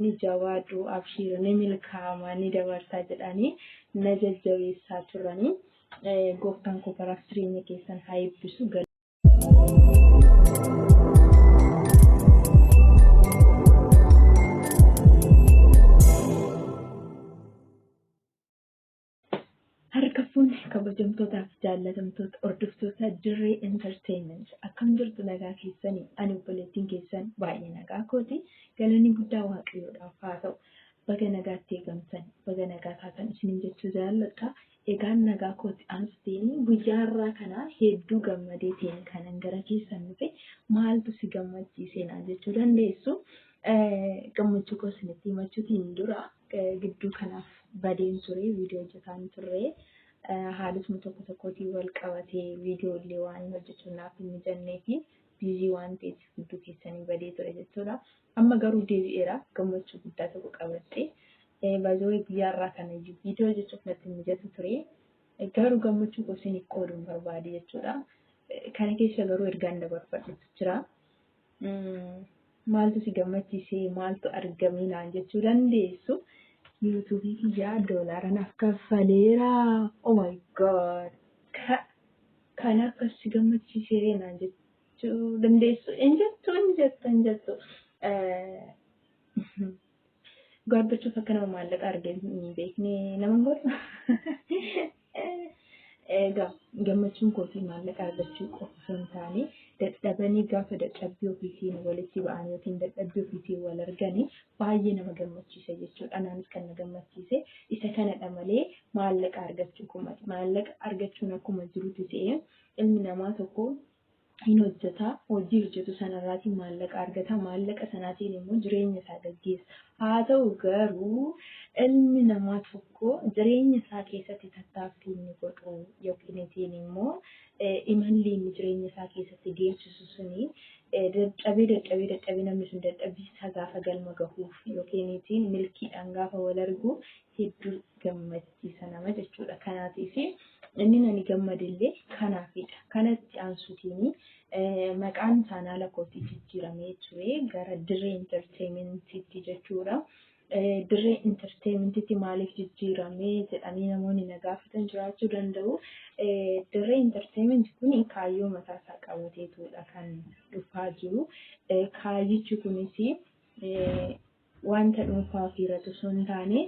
ni jawaadu abshiir ni milkaa'ama ni dabarsaa jedhanii na jajjabeessaa turanii gooftaan koo bara jireenya keessan haa eebbisu. Harka fuuni kabajamtootaaf jaallatamtoota hordoftoota Dirree Entertainment akkam jirtu nagaa keessanii ani obboleettiin keessan baay'ee nagaa kooti galanni guddaa waaqayyoodhaaf haa ta'u baga nagaatti eegamtan baga nagaa taatan isiniin jechuu jaalladha. Egaan nagaa kooti aansiteeni guyyaa irraa kana hedduu gammadee ta'een kanan gara keessan dhufe maaltu si gammachiisee naan jechuu dandeessu. Gammachuu koo isinitti himachuutiin dura gidduu kanaaf badeen ture viidiyoo hojjetaan turre haaluma tokko tokkotiin wal qabatee viidiyoo illee waan hojjechuun naaf hin mijannee fi biizii waan ta'eef gidduu keessanii badee ture jechuudha. Amma garuu deebi'eera gammachuu guddaa tokko qabattee baay'ee guyyaa irraa kana viidiyoo hojjechuuf natti mijatu ture garuu gammachuu koo isiniif qooduun barbaade jechuudha. Kana keessa garuu ergaan dabarfadhutu jira. Maaltu si gammachiisee maaltu argamee naan jechuu dandeessu. YouTube kiyyaa $1 naaf kaffaleera. Oh my god. Kan akkas si gammachiisee naan jechuu dandeessu. Injattu. Gaabbachuuf akka nama maallaqa argee hin beekne nama godha. Egaa gammachuun kootii maallaqa argachuu qofa osoo hin taane dadhabanii gaafa dadhabbii ofiitiin walitti ba'an yookiin dadhabbii ofiitiin wal arganii baay'ee nama gammachiisa jechuudha. Anaanis kan na gammachiise isa kanadha malee maallaqa argachuu kumati. Maallaqa argachuun akkuma jirutti ta'ee ilmi namaa tokko hin hojjeta hojii hojjetu sanarraatiin maallaqa argata maallaqa sanaatiin immoo jireenya isaa gaggeessa. Haa ta'u garuu ilmi namaa tokko jireenya isaa keessatti tattaaffii inni godhu yookiin immoo imalli inni jireenya isaa keessatti deemsisu suni dadhabee namni sun dadhabbii isaa gaafa galma gahuuf yookiin milkiidhaan gaafa wal argu hedduu gammachiisa nama jechuudha. Kanaatiif inni nani gammadillee kanaafidha. Kanatti aansutiin maqaan chaanaala kootii jijjiiramee ture gara Dirree Entertainmentiitti jechuudha. Dirree Entertainmentiitti maaliif jijjiiramee jedhanii namoonni na gaafatan jiraachuu danda'u. Dirree Entertainment kun kaayyoo mataa isaa qabateetudha kan dhufaa jiru. Kaayyichi kunis wanta dhuunfaa fi irratti osoo hin taane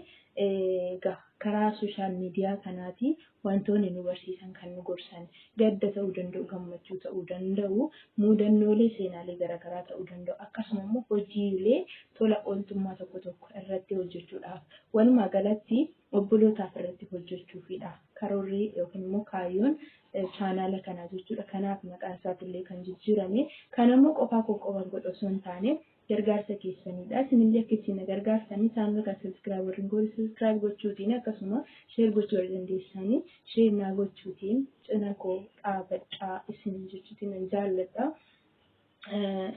karaa sooshaal miidiyaa kanaati wantoonni nu barsiisan kan nu gorsan gadda ta'uu danda'u gammachuu ta'uu danda'u muudannoolee seenaalee garaagaraa ta'uu danda'u akkasuma immoo hojiilee tola ooltummaa tokko tokko irratti hojjechuudhaaf walumaa galatti obbolootaaf irratti hojjechuufidha karoorri yookiin immoo kaayyoon chaanaala kanaa jechuudha. Kanaaf maqaan isaatiillee kan jijjiirame kanammoo qofaa qoqqoban godhu osoo hin taane gargaarsa keessanidha. Isinillee akka ittiin gargaarsanii chaanaala kana subscribe gochuutiin akkasuma share gochuu dandeessanii share naa gochuutiin cina koo dhaabadhaa isin jechuutiin jaalladha.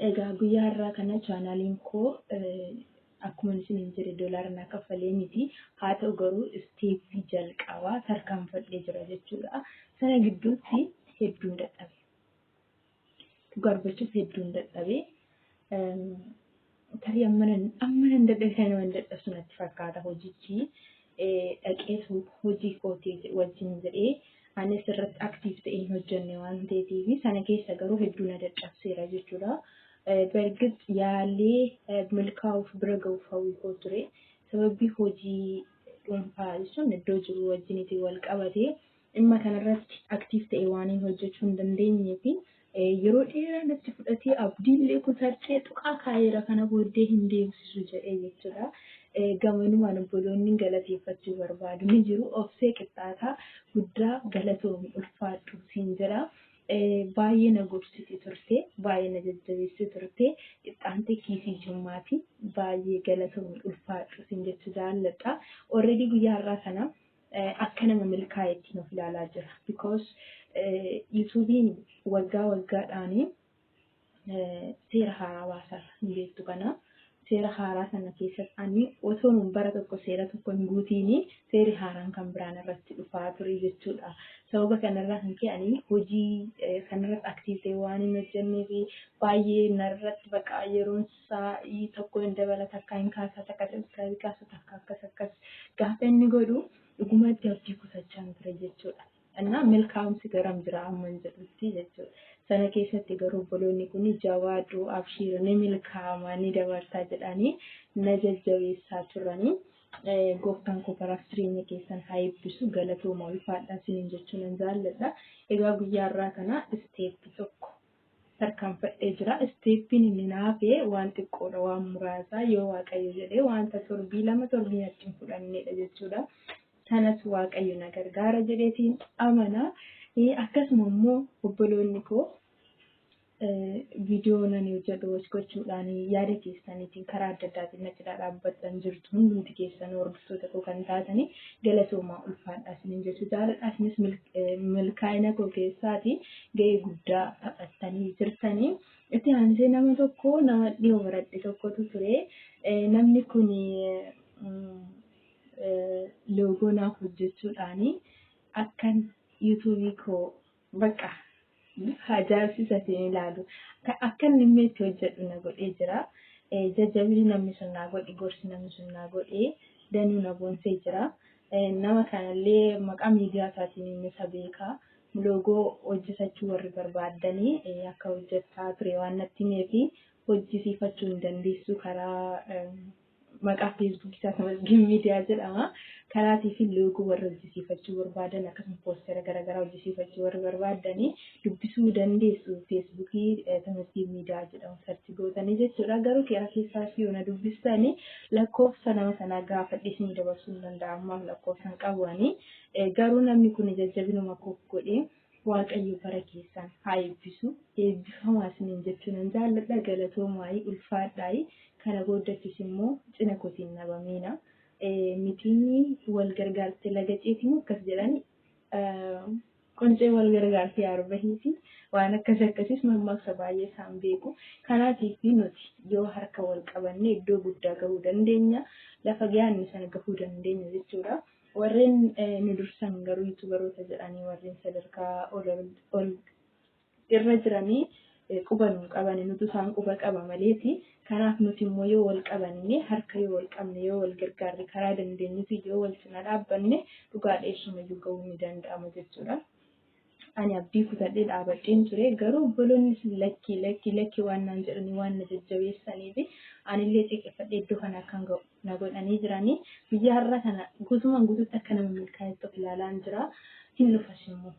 Egaa guyyaa irraa kana chaanaaliin koo akkuma isin jedhe $1 naa kaffalee miti. Haa ta'u garuu isteeppii jalqabaa tarkaanfadhee jira jechuudha. Sana gidduutti hedduun dadhabe. Garbachuuf hedduun dadhabe. Tarii ammanan dadhabe kan nama dadhabsu natti fakkaata hojichi. Dhaqeetu hojii kootii wajjin jedhee anis irratti aktiif ta'een hojjenne waan ta'eef sana keessa garuu hedduu na dadhabseera jechuudha. Bergit yaalee milkaa'uuf bira gahuuf hawwii ture. Sababii hojii dhuunfaa jechuun iddoo jiru wajjinitti wal qabatee dhimma kanarratti aktiif ta'e waan hin hojjechuu hin dandeenyee fi yeroo dheeraa natti fudhatee abdiillee kutadhee tuqaa kaayeera kana booddee hin deemsisu jedhee jechuudha. Gamanumaan obboloonni galateeffachuu barbaadu ni jiru. Obsee qixxaataa guddaa galatoomi ulfaadhu siin jedha. Baay'ee na gorsitee turte, baay'ee na jajjabeessitee turte, qixxaantee kiisii jimmaati. Baay'ee galatoomi ulfaadhu siin jechuu jaalladha. Already guyyaa irraa kana akka nama milkaa'etti nuuf ilaalaa jira. Because YouTube'n waggaa waggaadhaan seera haaraa baasaa hin beektu kana seera haaraa sana keessatti ani osoo nun bara tokko seera tokko hin guutiini seeri haaraan kan biraan irratti dhufaa ture jechuudha. Sababa kanarraa kan ka'e ani hojii kanarratti aktiivitee waan hin hojjennee fi baay'ee narratti bakka yeroon sa'ii tokko hin dabalata akka hin kaasaa takka sabiskaabii kaasa takka akkas gaafa inni godhu dhugumatti abdii kutachaan ture jechuudha. Innaa milkaa'umsi garam jira amma hin jedhutti jechuudha. Sana keessatti garuu obboloonni kun jawaaduu abshiiruu ni milkaa'ama ni dabartaa jedhanii na jajjabeessaa turanii gooftaan koo bara jireenya keessan haa eebbisu galatooma ulfaadhaa isiniin jechuun nan jaalladha. Egaa guyyaa irraa kana isteeppii tokko tarkaanfadhee jira. Isteeppiin inni naafee waan xiqqoodha waan muraasaa yoo waaqayyo jedhee wanta torbii lama torbii natti hin fudhannedha jechuudha. Sanas waaqayyo na gargaara jedheetiin amana. Akkasuma immoo obboloonni koo viidiyoo nan hojjedhu gochuudhaan yaada keessaniitiin karaa adda addaatiin na cinaa dhaabbattan jirtu hundumti keessan hordoftoota koo kan taatanii galatoomaa ulfaadhaa isiniin jechuu jaalladha. Isinis milkaa'ina koo keessaati gahee guddaa taphattanii jirtanii. Itti aansee nama tokko nama dhiyoo baradhe tokkotu ture. Namni kun loogoo naaf hojjechuudhaan akkan yuutuubii koo bakka ajaa'ibsiisatiin ilaalu akka inni itti hojjedhu na godhee jira. Jajjabni namni sun naa godhe gorsi namni sun naa godhe danuu na boonsee jira. Nama kanallee maqaa miidiyaa isaatiin inni isa beekaa. Loogoo hojjetachuu warri barbaadanii akka hojjechaa ture waan natti himee fi hojjisiifachuu hin dandeessu karaa maqaa feesbuukii isaa Tamasgeen miidiyaa jedhama. Karaatii fi loogoo warra hojjisiifachuu barbaadan akkasuma poostera garaagaraa hojjisiifachuu warra barbaadanii dubbisuu dandeessu feesbuukii Tamasgeen miidiyaa jedhamu sarchi gootanii jechuudha. Garuu karaa keessaas yoo na dubbistanii lakkoofsa nama sanaa gaafadhee isin dabarsuu hin danda'amu lakkoofsa hin qabanii. Garuu namni kun jajjabinuma koo godhee waaqayyo bara keessan haa eebbisu eebbifamaa isiniin jechuun nan jaalladha. Galatoomaa ulfaadhaa. Kana booddachis immoo cina kootiin nabamiina. Mitiin wal gargaartee laga ceetiin akkas jedhani qoncee wal gargaartee arbahiiti waan akkasiis mammaaksa baay'ee isaan beeku. Kanaatiif nuti yoo harka wal qabanne iddoo guddaa gahuu dandeenya. Lafa gahanne sana gahuu dandeenya jechuudha. Warreen nu dursan garuu yuutubaroota jedhanii warreen sadarkaa ol irra jiranii qubanuu qabani nuti isaan quba qaba maleeti. Kanaaf nuti immoo yoo wal qabanne harka yoo wal qabne yoo wal gargaarre karaa dandeenyuti yoo wal cina dhaabbanne dhugaa dheessumayyuu gahuu ni danda'ama jechuudha. Ani abdii kutadhee dhaabadheen ture garuu obboloonni lakki waan naan jedhanii waan na jajjabeessaniif anillee xiqqeeffadhee iddoo kana akkan ga'u na godhanii jiranii. Biyya har'a kana guutumaan guutuutti akka nama milkaa'etti of ilaalaan jira. Hin dhufas immoo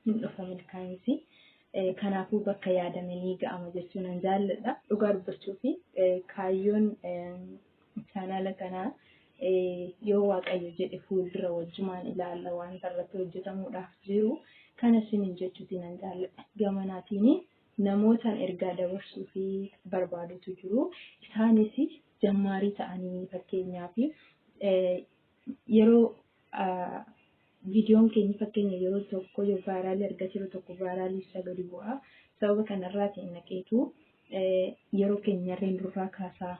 hin dhufa milkaa'insi. Kanaafuu bakka yaadame ni ga'ama jechuun nan jaalladha. Dhugaa dubbachuu fi kaayyoon chaanaala kanaa yoo waaqayyo jedhe fuuldura wajjumaan ilaalla wanta irratti hojjetamuudhaaf jiru kana isiniin jechuutiin nan jaalladha. Gamanaatiin namootaan ergaa dabarsuu fi barbaadutu jiru. Isaanis jammaarii ta'anii fakkeenyaaf yeroo viidiyoon keenya fakkeenya yeroo tokko yoo vaayiraalii argate yeroo tokko vaayiraalii isa gadi bu'a. Sababa kanarraatiin naqeetu yeroo keenya irreen nurraa kaasaa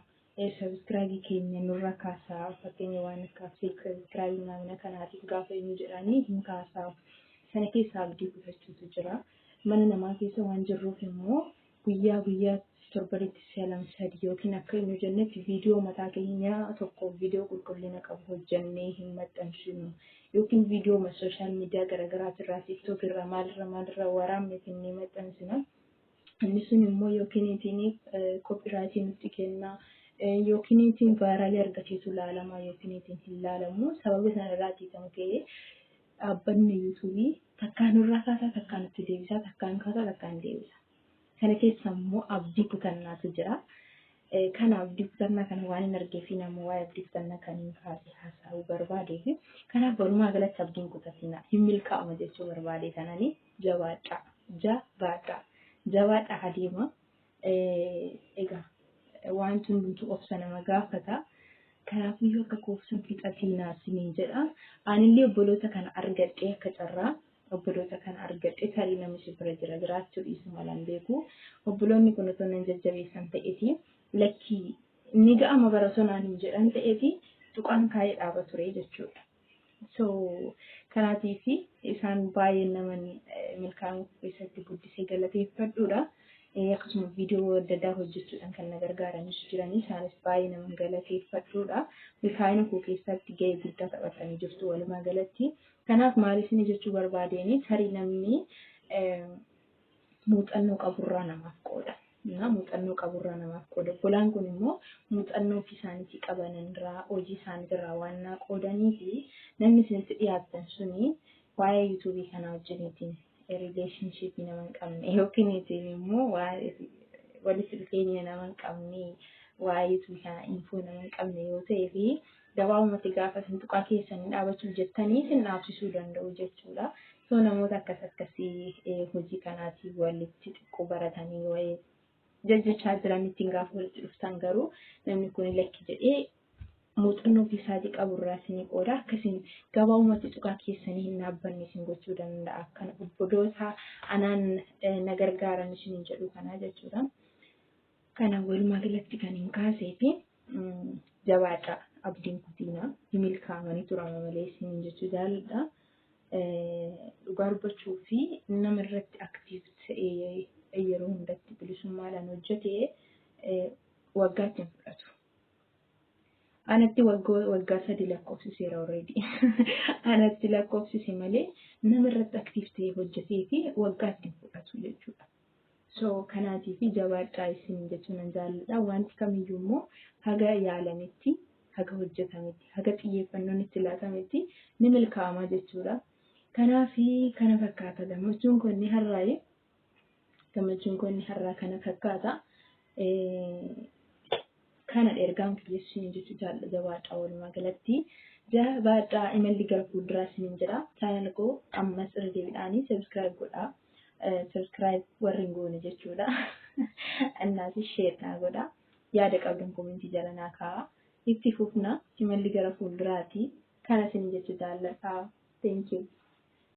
sabiskiraabii keenya nurraa kaasaa fakkeenya waan akka sabiskiraabii maamina kanaatiif gaafa inni jedhanii hin kaasaa. Sana keessaa abdii kutachuutu jira. Mana namaa keessa waan jirruuf immoo guyyaa torbanitti si'a sadii yookiin akka inni jennetti viidiyoo mataa keenya tokko viidiyoo qulqullina qabu hojjennee hin maxxansinu. Yookiin viidiyoo sooshaal miidiyaa garaagaraa irraa tiktook irraa maalirra waraabne kennee maxxansina. Inni sun immoo yookiin ittiin koopiraayitii nutti kenna yookiin ittiin vaayiraalii argateetu ilaalamaa yookiin ittiin hin ilaalamu. Sababa sanarraatii kan ka'e dhaabbanni yuutuubii takkaan nurraa kaasaa takkaan nutti deebisaa takkaan kaasaa takkaan deebisa. Kana keessa immoo abdii kutannaatu jira. Kana abdii kutannaa kana waan hin argeef nama waa'ee abdii kutannaa kan hin kaase haasa'uu barbaadeef kanaaf walumaa galatti abdiin kutatina hin milkaa'ama jechuu barbaade kananii jabaadhaa adeema. Egaa wanti hundumtuu obsa nama gaafata. Kanaafuu akka koofsan fixatiinaa isiniin jedha. Anillee obboloota kana argadhee akka carraa obboloota kana argadhee tarii namni bira jira jiraachuu dhiisu malaan beeku. Obboloonni kun otoo nan jajjabeessan ta'eeti lakkii inni ga'ama bara sonaan hin jedhan ta'eefi tuqaan kaayee dhaaba ture jechuudha. So kanaatiif isaan baay'ee nama milkaa'uu keessatti guddisee galateeffadhuudha. Akkasuma viidiyoo adda addaa hojjechuudhaan kan na gargaaranis jiranii isaanis baay'ee nama galateeffadhuudha. Milkaa'ina koo keessatti gahee guddaa taphatanii jirtu walumaa galatti. Kanaaf maaliif inni jechuu barbaadeen tarii namni muuxannoo qaburraa namaaf qooda. Muuxannoo qaburraa namaaf qooda. Golaan kun immoo muuxannoo ofii isaaniitii qabanirraa hojii isaaniitirraa waan naa qoodanii fi namni isinitti dhiyaatan suni waa'ee yuutuubii kanaa wajjiniitiin rileeshinshiipii nama hin qabne yookiin immoo walitti dhufeenya nama hin qabne waa'ee yuutuubii kanaa infoo nama hin qabne yoo ta'ee fi gabaabumatti gaafa isin tuqaa keessanii dhaabachuuf jettanii isin dhaabsisuu danda'u jechuudha. So namoota akkasii hojii kanaatiin walitti xiqqoo baratanii wayii jajjachaa jiran ittiin gaafa walitti dhuftan garuu namni kun lakki jedhee muuxannoo ofii isaatii qaburraa isinii qooda akkasiin gabaabumatti tuqaa keessanii hin dhaabbanne isin gochuu danda'a. Kan obboloota anaan na gargaaran isin jedhu kanaa jechuudha. Kana walumaa galatti kan hin kaasee fi jabaadha abdiin kutiinaa hin milkaa'amanii turama malee isin jechuu jaalladha. Dhugaa dubbachuu fi nama irratti aktiiv ta'ee yeroo hundatti bilisummaadhaan hojjetee waggaatti hin fudhatu. Anatti waggaa 3 lakkoofsiseera already. Anatti lakkoofsise malee nama irratti aktiiv ta'ee hojjetee fi waggaatti hin fudhatu jechuudha. So kanaatiif jabaadhaa isin jechuun nan jaalladha. Wanti kamiyyuu immoo haga yaalametti, haga hojjetametti, haga xiyyeeffannoon itti laatametti ni milkaa'ama jechuudha. Kanaaf kana fakkaata gammachuun kun ni har'aa'e. Gammachuun kun ni har'aa kana fakkaata. Kana ergaan kiyyeessuun jechuun jaalladha jabaadhaa walumaa galatti. Jabaadhaa imalli gara fuulduraa isiniin jedha. Chaanal koo ammas irra deebiidhaanii subscribe godhaa. Subscribe warri hin goone jechuudha. Annaati share naa godhaa. Yaada qabdan komentii jala naa kaa'aa. Itti fufna imalli gara fuulduraati. Kana isiniin jechuun jaalladha. Thank you.